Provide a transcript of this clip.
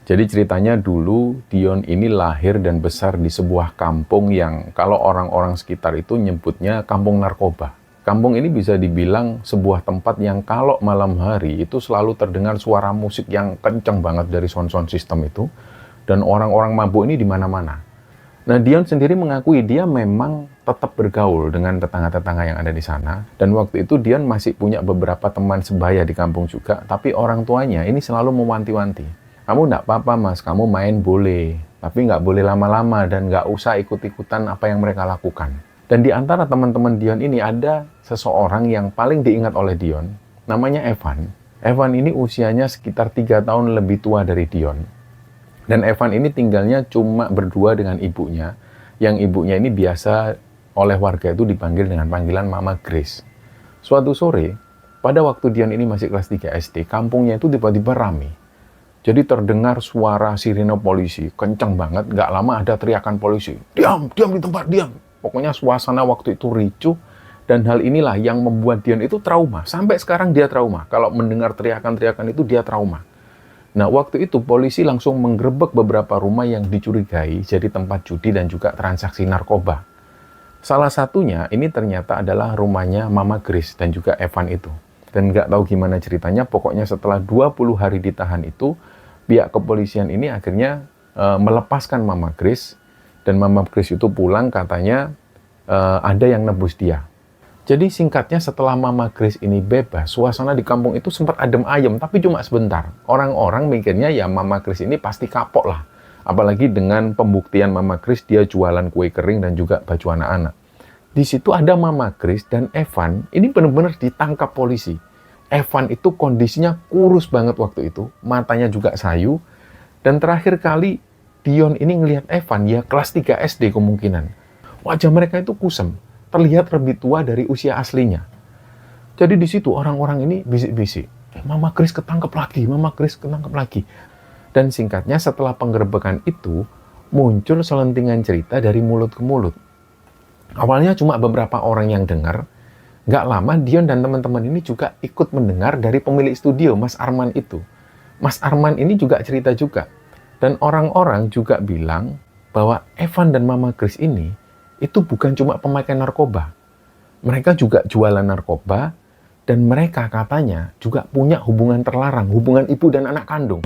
Jadi ceritanya dulu Dion ini lahir dan besar di sebuah kampung yang kalau orang-orang sekitar itu nyebutnya kampung narkoba. Kampung ini bisa dibilang sebuah tempat yang kalau malam hari itu selalu terdengar suara musik yang kenceng banget dari sound-sound system itu. Dan orang-orang mabuk ini di mana-mana. Nah, Dion sendiri mengakui dia memang tetap bergaul dengan tetangga-tetangga yang ada di sana. Dan waktu itu Dion masih punya beberapa teman sebaya di kampung juga. Tapi orang tuanya ini selalu mewanti-wanti. Kamu nggak apa-apa mas, kamu main boleh. Tapi nggak boleh lama-lama dan nggak usah ikut-ikutan apa yang mereka lakukan. Dan di antara teman-teman Dion ini ada seseorang yang paling diingat oleh Dion. Namanya Evan. Evan ini usianya sekitar 3 tahun lebih tua dari Dion. Dan Evan ini tinggalnya cuma berdua dengan ibunya, yang ibunya ini biasa oleh warga itu dipanggil dengan panggilan Mama Grace. Suatu sore, pada waktu Dion ini masih kelas 3 SD, kampungnya itu tiba-tiba rame. Jadi terdengar suara sirene polisi, kenceng banget, gak lama ada teriakan polisi. Diam, diam di tempat, diam. Pokoknya suasana waktu itu ricuh, dan hal inilah yang membuat Dion itu trauma. Sampai sekarang dia trauma. Kalau mendengar teriakan-teriakan itu dia trauma. Nah, waktu itu polisi langsung menggerebek beberapa rumah yang dicurigai jadi tempat judi dan juga transaksi narkoba. Salah satunya ini ternyata adalah rumahnya Mama Grace dan juga Evan itu. Dan nggak tahu gimana ceritanya, pokoknya setelah 20 hari ditahan itu, pihak kepolisian ini akhirnya melepaskan Mama Grace. Dan Mama Grace itu pulang katanya ada yang nebus dia. Jadi singkatnya setelah Mama Grace ini bebas, suasana di kampung itu sempat adem ayem, tapi cuma sebentar. Orang-orang mikirnya ya Mama Grace ini pasti kapok lah. Apalagi dengan pembuktian Mama Grace dia jualan kue kering dan juga baju anak-anak. Di situ ada Mama Grace dan Evan, ini benar-benar ditangkap polisi. Evan itu kondisinya kurus banget waktu itu, matanya juga sayu. Dan terakhir kali Dion ini ngelihat Evan, ya kelas 3 SD kemungkinan. Wajah mereka itu kusem. Terlihat lebih tua dari usia aslinya. Jadi di situ orang-orang ini bisik-bisik. Mama Grace ketangkep lagi, Mama Grace ketangkep lagi. Dan singkatnya setelah penggerebekan itu, muncul selentingan cerita dari mulut ke mulut. Awalnya cuma beberapa orang yang dengar. Nggak lama Dion dan teman-teman ini juga ikut mendengar dari pemilik studio, Mas Arman itu. Mas Arman ini juga cerita juga. Dan orang-orang juga bilang bahwa Evan dan Mama Grace ini itu bukan cuma pemakai narkoba. Mereka juga jualan narkoba, dan mereka katanya juga punya hubungan terlarang, hubungan ibu dan anak kandung.